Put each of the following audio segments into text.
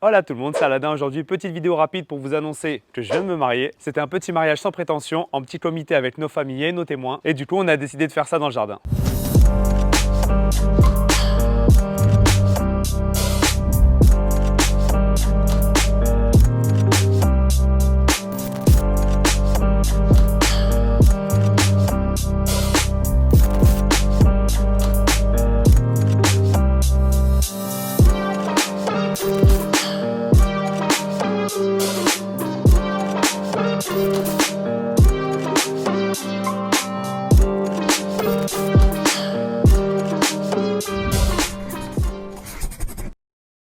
Hola tout le monde, c'est Aladin. Aujourd'hui, petite vidéo rapide pour vous annoncer que je viens de me marier. C'était un petit mariage sans prétention, en petit comité avec nos familles et nos témoins. Et du coup, on a décidé de faire ça dans le jardin.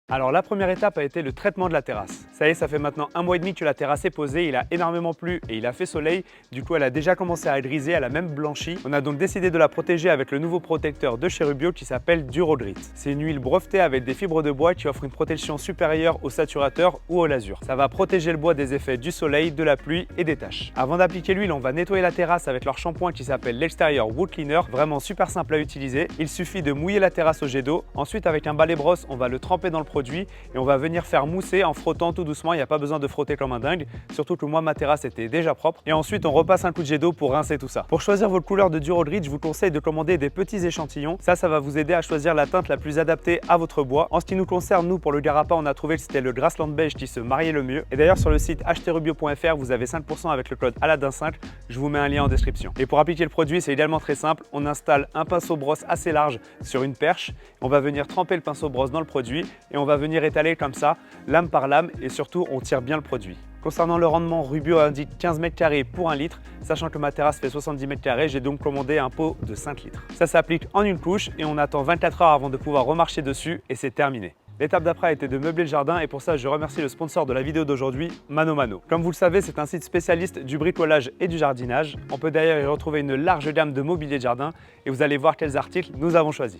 Alors la première étape a été le traitement de la terrasse. Ça y est, ça fait maintenant 1 mois et demi que la terrasse est posée, il a énormément plu et il a fait soleil. Du coup, elle a déjà commencé à griser, elle a même blanchi. On a donc décidé de la protéger avec le nouveau protecteur de chez Rubio qui s'appelle Durodrit. C'est une huile brevetée avec des fibres de bois qui offre une protection supérieure au saturateur ou au lasure. Ça va protéger le bois des effets du soleil, de la pluie et des taches. Avant d'appliquer l'huile, on va nettoyer la terrasse avec leur shampoing qui s'appelle l'extérieur Wood Cleaner, vraiment super simple à utiliser. Il suffit de mouiller la terrasse au jet d'eau. Ensuite, avec un balai brosse, on va le tremper dans le produit et on va venir faire mousser en frottant tout doucement. Il n'y a pas besoin de frotter comme un dingue, surtout que moi ma terrasse était déjà propre. Et ensuite on repasse un coup de jet d'eau pour rincer tout ça. Pour choisir votre couleur de Durodrit, je vous conseille de commander des petits échantillons. Ça va vous aider à choisir la teinte la plus adaptée à votre bois. En ce qui nous concerne, nous pour le Garapa, on a trouvé que c'était le Grassland Beige qui se mariait le mieux. Et d'ailleurs sur le site acheterrubio.fr, vous avez 5% avec le code Aladin5. Je vous mets un lien en description. Et pour appliquer le produit, c'est également très simple. On installe un pinceau brosse assez large sur une perche. On va venir tremper le pinceau brosse dans le produit et on va venir étaler comme ça, lame par lame, et surtout on tire bien le produit. Concernant le rendement, Rubio indique 15 m² pour 1 litre, sachant que ma terrasse fait 70 m², j'ai donc commandé un pot de 5 litres. Ça s'applique en une couche et on attend 24 heures avant de pouvoir remarcher dessus et c'est terminé. L'étape d'après a été de meubler le jardin et pour ça je remercie le sponsor de la vidéo d'aujourd'hui, ManoMano. Comme vous le savez, c'est un site spécialiste du bricolage et du jardinage. On peut d'ailleurs y retrouver une large gamme de mobilier de jardin et vous allez voir quels articles nous avons choisis.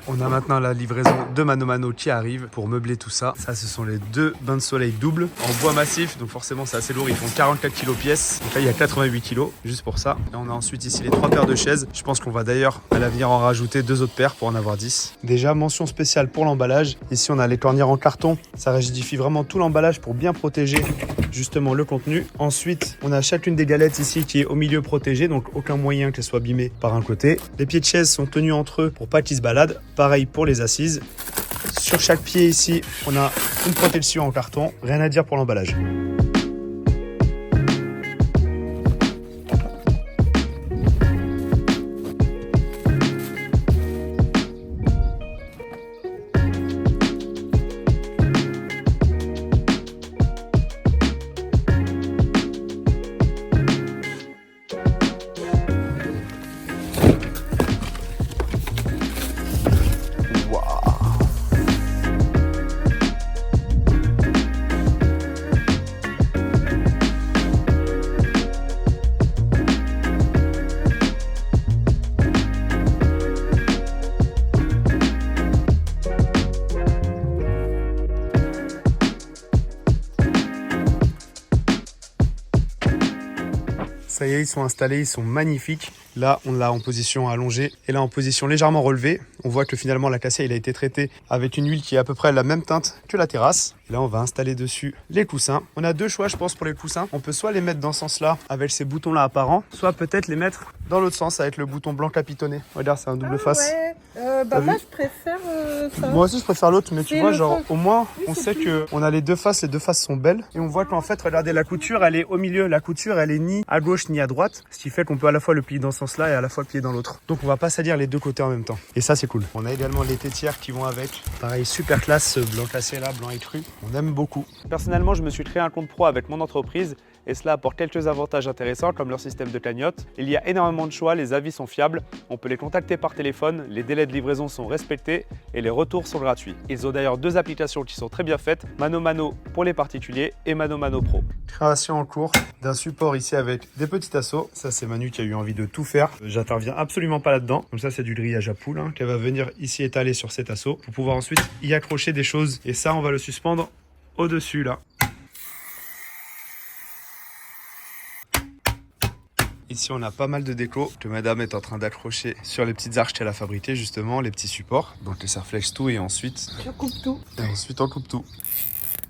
On a maintenant la livraison de ManoMano qui arrive pour meubler tout ça. Ça, ce sont les 2 bains de soleil doubles en bois massif. Donc forcément, c'est assez lourd. Ils font 44 kg pièce. Donc là, il y a 88 kg juste pour ça. Et on a ensuite ici les 3 paires de chaises. Je pense qu'on va d'ailleurs à l'avenir en rajouter 2 autres paires pour en avoir 10. Déjà, mention spéciale pour l'emballage. Ici, on a les cornières en carton. Ça rigidifie vraiment tout l'emballage pour bien protéger justement le contenu. Ensuite, on a chacune des galettes ici qui est au milieu protégée. Donc aucun moyen qu'elle soit abîmée par un côté. Les pieds de chaise sont tenus entre eux pour pas qu'ils se baladent. Pareil pour les assises. Sur chaque pied ici, on a une protection en carton. Rien à dire pour l'emballage. Ça y est, ils sont installés, ils sont magnifiques. Là, on l'a en position allongée et là en position légèrement relevée. On voit que finalement la cassia il a été traité avec une huile qui est à peu près la même teinte que la terrasse. Et là, on va installer dessus les coussins. On a 2 choix, je pense, pour les coussins. On peut soit les mettre dans ce sens-là avec ces boutons-là apparents, soit peut-être les mettre dans l'autre sens avec le bouton blanc capitonné. Regarde, c'est un double face. Ouais. Moi, je préfère ça. Moi aussi, je préfère l'autre, mais tu vois, genre, sens. au moins, Oui, on c'est sait plus- qu'on a les 2 faces sont belles. Et on voit qu'en fait, regardez, la couture, elle est au milieu. La couture, elle est ni à gauche ni à droite. Ce qui fait qu'on peut à la fois le plier dans ce sens-là et à la fois le plier dans l'autre. Donc, on va pas salir les 2 côtés en même temps. Et ça, c'est cool. On a également les tétières qui vont avec. Pareil, super classe, ce blanc cassé là, blanc écru. On aime beaucoup. Personnellement, je me suis créé un compte pro avec mon entreprise. Et cela apporte quelques avantages intéressants comme leur système de cagnotte. Il y a énormément de choix, les avis sont fiables, on peut les contacter par téléphone, les délais de livraison sont respectés et les retours sont gratuits. Ils ont d'ailleurs 2 applications qui sont très bien faites, ManoMano pour les particuliers et ManoMano Pro. Création en cours d'un support ici avec des petits assos. Ça, c'est Manu qui a eu envie de tout faire. J'interviens absolument pas là-dedans. Donc ça, c'est du grillage à poule qu'elle va venir ici étaler sur cet assaut pour pouvoir ensuite y accrocher des choses. Et ça, on va le suspendre au-dessus là. Ici, on a pas mal de déco que madame est en train d'accrocher sur les petites arches qu'elle a fabriquées, justement, les petits supports. Donc, les serre-flex tout et ensuite... Je coupe tout. Et ensuite, on coupe tout.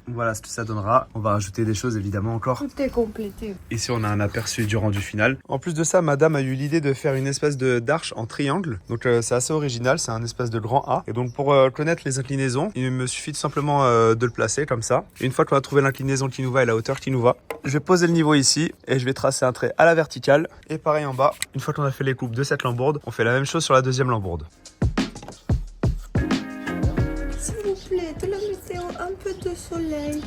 Voilà ce que ça donnera. On va rajouter des choses évidemment encore. Tout est complété. Ici on a un aperçu du rendu final. En plus de ça, madame a eu l'idée de faire une espèce d'arche en triangle. Donc c'est assez original, c'est un espèce de grand A. Et donc pour connaître les inclinaisons, il me suffit tout simplement de le placer comme ça. Et une fois qu'on a trouvé l'inclinaison qui nous va et la hauteur qui nous va, je vais poser le niveau ici et je vais tracer un trait à la verticale. Et pareil en bas, une fois qu'on a fait les coupes de cette lambourde, on fait la même chose sur la deuxième lambourde. S'il vous plaît, de la météo, un peu de soleil.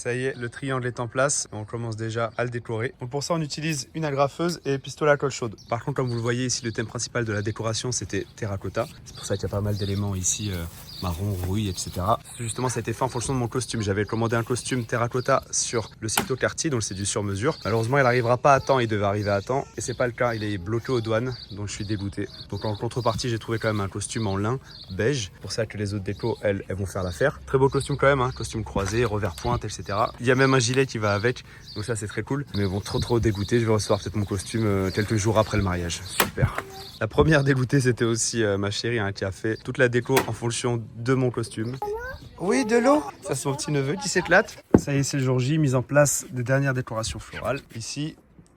Ça y est, le triangle est en place et on commence déjà à le décorer. Donc pour ça, on utilise une agrafeuse et pistolet à colle chaude. Par contre, comme vous le voyez ici, le thème principal de la décoration, c'était terracotta. C'est pour ça qu'il y a pas mal d'éléments ici, marron, rouille, etc. Justement, ça a été fait en fonction de mon costume. J'avais commandé un costume terracotta sur le site Cartier, donc c'est du sur-mesure. Malheureusement, il n'arrivera pas à temps, il devait arriver à temps. Et c'est pas le cas, il est bloqué aux douanes, donc je suis dégoûté. Donc en contrepartie, j'ai trouvé quand même un costume en lin beige. Pour ça que les autres décos, elles vont faire l'affaire. Très beau costume quand même, hein. Costume croisé, revers pointe, etc. Il y a même un gilet qui va avec, donc ça c'est très cool. Mais bon, trop dégoûté, je vais recevoir peut-être mon costume quelques jours après le mariage. Super. La première dégoûtée, c'était aussi ma chérie qui a fait toute la déco en fonction de mon costume. Oui, de l'eau. Ça c'est mon petit neveu qui s'éclate. Ça y est, c'est le jour J, mise en place des dernières décorations florales.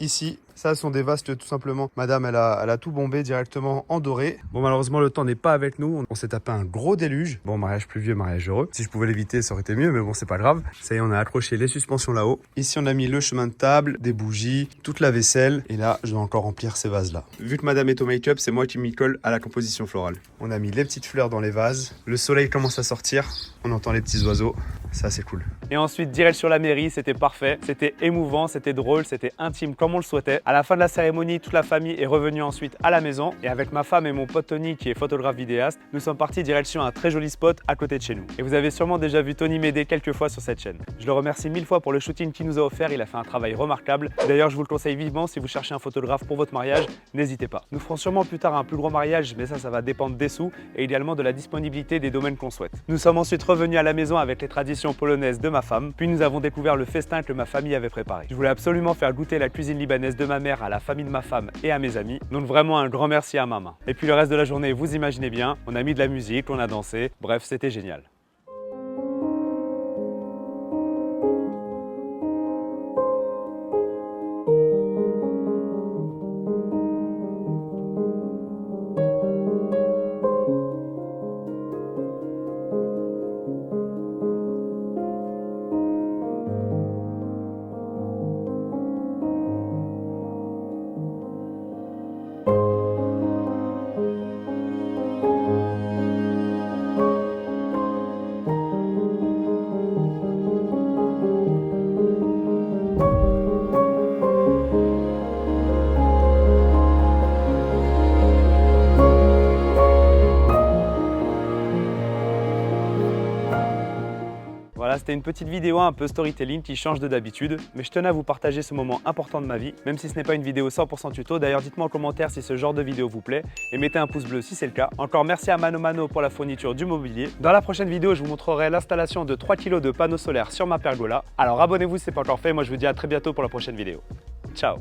Ici, ça sont des vastes tout simplement. Madame, elle a tout bombé directement en doré. Bon, malheureusement, le temps n'est pas avec nous. On s'est tapé un gros déluge. Bon, mariage pluvieux, mariage heureux. Si je pouvais l'éviter, ça aurait été mieux, mais bon, c'est pas grave. Ça y est, on a accroché les suspensions là-haut. Ici, on a mis le chemin de table, des bougies, toute la vaisselle. Et là, je dois encore remplir ces vases-là. Vu que madame est au make-up, c'est moi qui m'y colle à la composition florale. On a mis les petites fleurs dans les vases. Le soleil commence à sortir. On entend les petits oiseaux. Ça, c'est cool. Et ensuite, direct sur la mairie, c'était parfait. C'était émouvant, c'était drôle, c'était intime comme on le souhaitait. À la fin de la cérémonie, toute la famille est revenue ensuite à la maison. Et avec ma femme et mon pote Tony, qui est photographe vidéaste, nous sommes partis direction un très joli spot à côté de chez nous. Et vous avez sûrement déjà vu Tony m'aider quelques fois sur cette chaîne. Je le remercie 1000 fois pour le shooting qu'il nous a offert. Il a fait un travail remarquable. D'ailleurs, je vous le conseille vivement. Si vous cherchez un photographe pour votre mariage, n'hésitez pas. Nous ferons sûrement plus tard un plus gros mariage, mais ça va dépendre des sous et idéalement de la disponibilité des domaines qu'on souhaite. Nous sommes ensuite revenus à la maison avec les traditions polonaises de ma femme, puis nous avons découvert le festin que ma famille avait préparé. Je voulais absolument faire goûter la cuisine libanaise de ma mère à la famille de ma femme et à mes amis, donc vraiment un grand merci à maman. Et puis le reste de la journée, vous imaginez bien, on a mis de la musique, on a dansé, bref, c'était génial. Voilà, c'était une petite vidéo un peu storytelling qui change de d'habitude, mais je tenais à vous partager ce moment important de ma vie, même si ce n'est pas une vidéo 100% tuto. D'ailleurs, dites-moi en commentaire si ce genre de vidéo vous plaît et mettez un pouce bleu si c'est le cas. Encore merci à Mano Mano pour la fourniture du mobilier. Dans la prochaine vidéo, je vous montrerai l'installation de 3 kg de panneaux solaires sur ma pergola. Alors abonnez-vous si ce n'est pas encore fait, moi je vous dis à très bientôt pour la prochaine vidéo. Ciao!